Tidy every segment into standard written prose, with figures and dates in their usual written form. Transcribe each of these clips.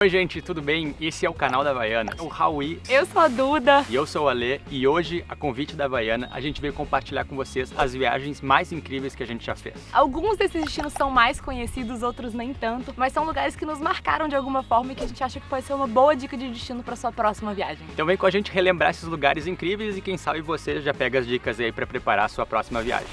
Oi gente, tudo bem? Esse é o canal da Havaianas. Eu sou o Raui. Eu sou a Duda. E eu sou o Ale. E hoje, a convite da Havaiana, a gente veio compartilhar com vocês as viagens mais incríveis que a gente já fez. Alguns desses destinos são mais conhecidos, outros nem tanto, mas são lugares que nos marcaram de alguma forma e que a gente acha que pode ser uma boa dica de destino para sua próxima viagem. Então vem com a gente relembrar esses lugares incríveis e quem sabe você já pega as dicas aí para preparar a sua próxima viagem.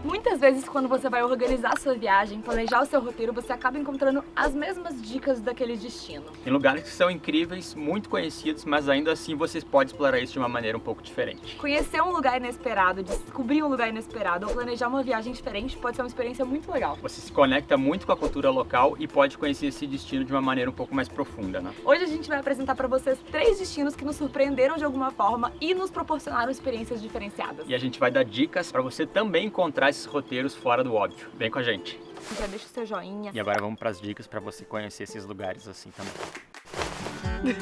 Muitas vezes, quando você vai organizar a sua viagem, planejar o seu roteiro, você acaba encontrando as mesmas dicas daquele destino. Em lugares que são incríveis, muito conhecidos, mas ainda assim vocês podem explorar isso de uma maneira um pouco diferente. Conhecer um lugar inesperado, descobrir um lugar inesperado ou planejar uma viagem diferente pode ser uma experiência muito legal. Você se conecta muito com a cultura local e pode conhecer esse destino de uma maneira um pouco mais profunda, né? Hoje a gente vai apresentar para vocês 3 destinos que nos surpreenderam de alguma forma e nos proporcionaram experiências diferenciadas. E a gente vai dar dicas para você também encontrar esses roteiros fora do óbvio. Vem com a gente. Já deixa o seu joinha. E agora vamos para as dicas para você conhecer esses lugares assim também.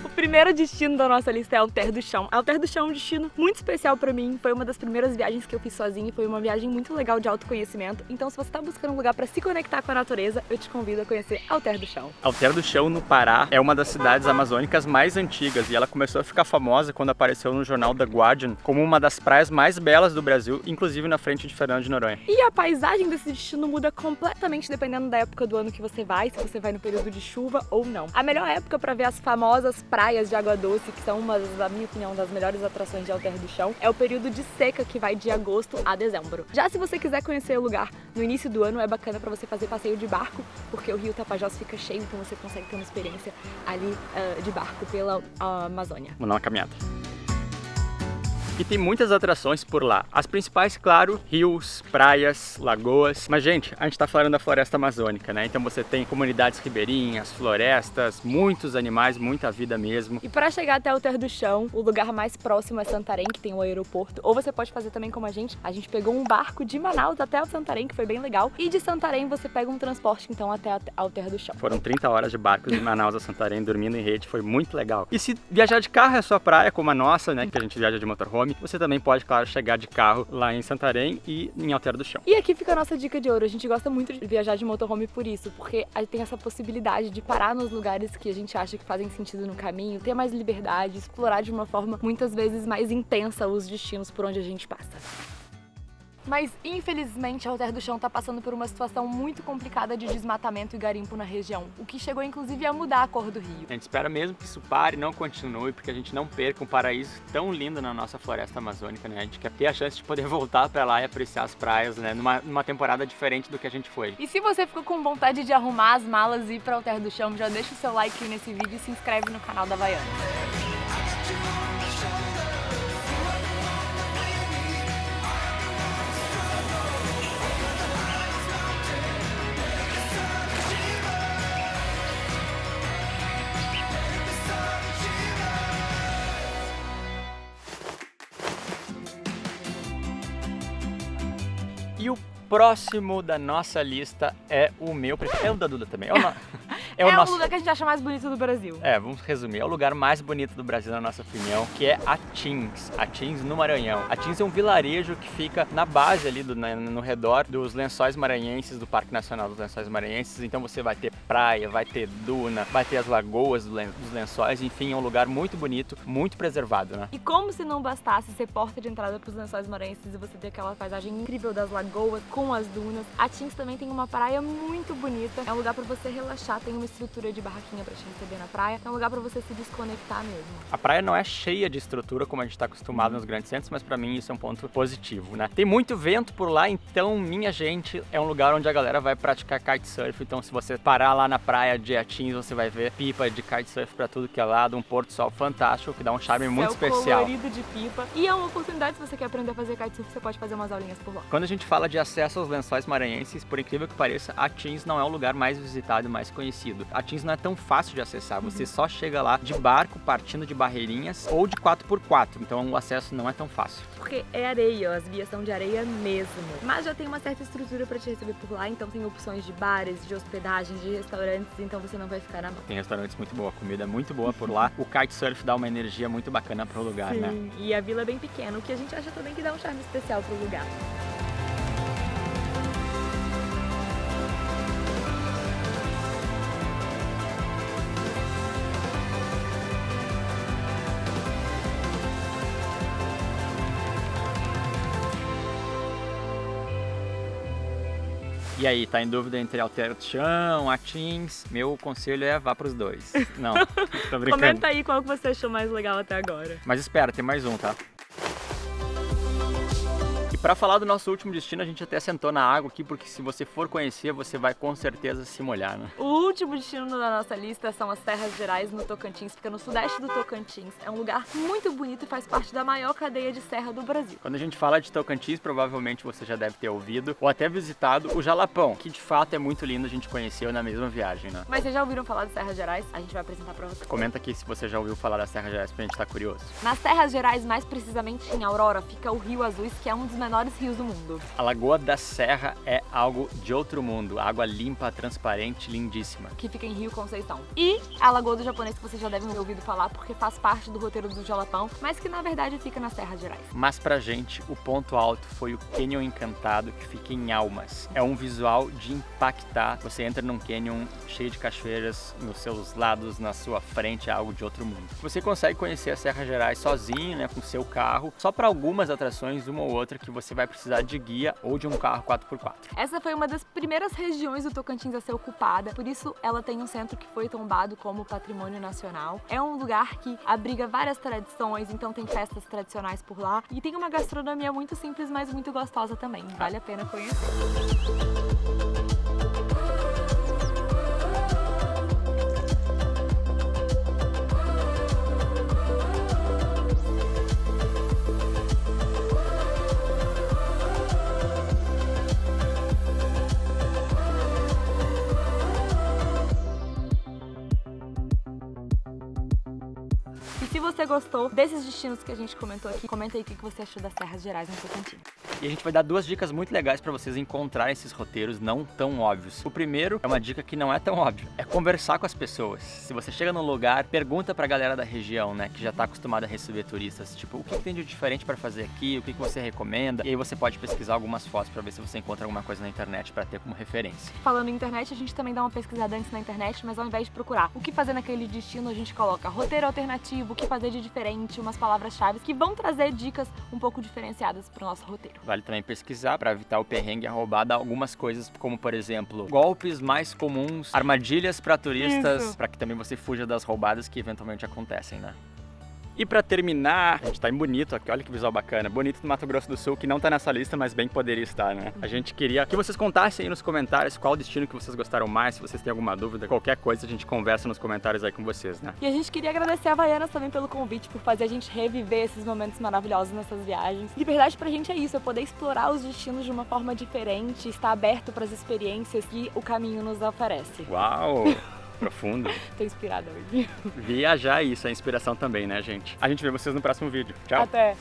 O primeiro destino da nossa lista é Alter do Chão. Alter do Chão é um destino muito especial pra mim. Foi uma das primeiras viagens que eu fiz sozinha e foi uma viagem muito legal de autoconhecimento. Então, se você tá buscando um lugar pra se conectar com a natureza, eu te convido a conhecer Alter do Chão. Alter do Chão, no Pará, é uma das cidades amazônicas mais antigas e ela começou a ficar famosa quando apareceu no jornal The Guardian como uma das praias mais belas do Brasil, inclusive na frente de Fernando de Noronha. E a paisagem desse destino muda completamente dependendo da época do ano que você vai, se você vai no período de chuva ou não. A melhor época pra ver as famosas praias de água doce, que são uma, na minha opinião, das melhores atrações de Alter do Chão, é o período de seca, que vai de agosto a dezembro. Já se você quiser conhecer o lugar no início do ano, é bacana pra você fazer passeio de barco, porque o rio Tapajós fica cheio, então você consegue ter uma experiência ali de barco pela Amazônia. Vamos dar uma caminhada. E tem muitas atrações por lá. As principais, claro, rios, praias, lagoas. Mas, gente, a gente tá falando da floresta amazônica, né? Então você tem comunidades ribeirinhas, florestas, muitos animais, muita vida mesmo. E para chegar até Alter do Chão, o lugar mais próximo é Santarém, que tem o aeroporto. Ou você pode fazer também como a gente. A gente pegou um barco de Manaus até o Santarém, que foi bem legal. E de Santarém você pega um transporte, então, até Alter do Chão. Foram 30 horas de barco de Manaus a Santarém, dormindo em rede. Foi muito legal. E se viajar de carro é a sua praia, como a nossa, né? Que a gente viaja de motorhome. Você também pode, claro, chegar de carro lá em Santarém e em Alter do Chão. E aqui fica a nossa dica de ouro. A gente gosta muito de viajar de motorhome por isso, porque a gente tem essa possibilidade de parar nos lugares que a gente acha que fazem sentido no caminho, ter mais liberdade, explorar de uma forma muitas vezes mais intensa os destinos por onde a gente passa. Mas, infelizmente, Alter do Chão está passando por uma situação muito complicada de desmatamento e garimpo na região, o que chegou, inclusive, a mudar a cor do rio. A gente espera mesmo que isso pare e não continue, porque a gente não perca um paraíso tão lindo na nossa floresta amazônica, né? A gente quer ter a chance de poder voltar para lá e apreciar as praias, né? Numa temporada diferente do que a gente foi. E se você ficou com vontade de arrumar as malas e ir para Alter do Chão, já deixa o seu like nesse vídeo e se inscreve no canal da Havaianas. E o próximo da nossa lista é o meu preferido. É o da Duda também. É o lugar que a gente acha mais bonito do Brasil. Vamos resumir. É o lugar mais bonito do Brasil, na nossa opinião, que é Atins. Atins, no Maranhão. Atins é um vilarejo que fica na base ali, no redor dos Lençóis Maranhenses, do Parque Nacional dos Lençóis Maranhenses. Então você vai ter praia, vai ter duna, vai ter as lagoas dos lençóis. Enfim, é um lugar muito bonito, muito preservado, né? E como se não bastasse ser porta de entrada para os Lençóis Maranhenses e você ter aquela paisagem incrível das lagoas com as dunas, Atins também tem uma praia muito bonita. É um lugar para você relaxar, tem uma estrutura de barraquinha para te receber na praia. É um lugar para você se desconectar mesmo. A praia não é cheia de estrutura como a gente está acostumado nos grandes centros, mas para mim isso é um ponto positivo, né? Tem muito vento por lá, então, minha gente, é um lugar onde a galera vai praticar kitesurf. Então, se você parar lá na praia de Atins, você vai ver pipa de kitesurf para tudo que é lado, um pôr do sol fantástico, que dá um charme muito especial. Colorido de pipa. E é uma oportunidade, se você quer aprender a fazer kitesurf, você pode fazer umas aulinhas por lá. Quando a gente fala de acesso aos Lençóis Maranhenses, por incrível que pareça, Atins não é o lugar mais visitado e mais conhecido. Atins não é tão fácil de acessar, você só chega lá de barco, partindo de Barreirinhas ou de 4x4, então o acesso não é tão fácil. Porque é areia, as vias são de areia mesmo. Mas já tem uma certa estrutura para te receber por lá, então tem opções de bares, de hospedagens, de restaurantes, então você não vai ficar na mão. Tem restaurantes muito boa, a comida é muito boa por lá. O kitesurf dá uma energia muito bacana pro lugar, Sim, né? E a vila é bem pequena, o que a gente acha também que dá um charme especial pro lugar. E aí, tá em dúvida entre Alter do Chão, Atins? Meu conselho é vá pros dois. Não, tô brincando. Comenta aí qual que você achou mais legal até agora. Mas espera, tem mais um, tá? Pra falar do nosso último destino, a gente até sentou na água aqui, porque se você for conhecer, você vai com certeza se molhar, né? O último destino da nossa lista são as Serras Gerais, no Tocantins, fica no sudeste do Tocantins. É um lugar muito bonito e faz parte da maior cadeia de serra do Brasil. Quando a gente fala de Tocantins, provavelmente você já deve ter ouvido ou até visitado o Jalapão, que de fato é muito lindo, a gente conheceu na mesma viagem, né? Mas vocês já ouviram falar de Serras Gerais? A gente vai apresentar pra vocês. Comenta aqui se você já ouviu falar das Serras Gerais, pra gente estar curioso. Nas Serras Gerais, mais precisamente em Aurora, fica o Rio Azuis, que é um dos menores rios do mundo. A Lagoa da Serra é algo de outro mundo, água limpa, transparente, lindíssima. Que fica em Rio Conceição. E a Lagoa do Japonês, que vocês já devem ter ouvido falar, porque faz parte do roteiro do Jalapão, mas que na verdade fica nas Serras Gerais. Mas pra gente, o ponto alto foi o Canyon Encantado, que fica em Almas. É um visual de impactar. Você entra num canyon cheio de cachoeiras nos seus lados, na sua frente, é algo de outro mundo. Você consegue conhecer as Serras Gerais sozinho, né, com seu carro, só para algumas atrações, uma ou outra, que você vai precisar de guia ou de um carro 4x4. Essa foi uma das primeiras regiões do Tocantins a ser ocupada, por isso ela tem um centro que foi tombado como Patrimônio Nacional. É um lugar que abriga várias tradições, então tem festas tradicionais por lá e tem uma gastronomia muito simples, mas muito gostosa também. Vale a pena conhecer. Se você gostou desses destinos que a gente comentou aqui, comenta aí o que você achou das Serras Gerais no Tocantins. E a gente vai dar duas dicas muito legais para vocês encontrarem esses roteiros não tão óbvios. O primeiro é uma dica que não é tão óbvia, é conversar com as pessoas. Se você chega num lugar, pergunta pra galera da região, né, que já tá acostumada a receber turistas, tipo, o que tem de diferente para fazer aqui, o que você recomenda, e aí você pode pesquisar algumas fotos para ver se você encontra alguma coisa na internet para ter como referência. Falando em internet, a gente também dá uma pesquisada antes na internet, mas ao invés de procurar o que fazer naquele destino, a gente coloca roteiro alternativo, o que fazer de diferente, umas palavras-chave que vão trazer dicas um pouco diferenciadas pro nosso roteiro. Vale também pesquisar para evitar o perrengue e a roubada algumas coisas, como por exemplo, golpes mais comuns, armadilhas para turistas, para que também você fuja das roubadas que eventualmente acontecem, né? E pra terminar, a gente tá em Bonito aqui, olha que visual bacana. Bonito do Mato Grosso do Sul, que não tá nessa lista, mas bem poderia estar, né? A gente queria que vocês contassem aí nos comentários qual destino que vocês gostaram mais, se vocês têm alguma dúvida, qualquer coisa a gente conversa nos comentários aí com vocês, né? E a gente queria agradecer a Havaianas também pelo convite, por fazer a gente reviver esses momentos maravilhosos nessas viagens. De verdade, pra gente é isso, é poder explorar os destinos de uma forma diferente, estar aberto pras experiências que o caminho nos oferece. Uau! Profundo. Tô inspirada hoje. Viajar é isso, é inspiração também, né, gente? A gente vê vocês no próximo vídeo. Tchau! Até!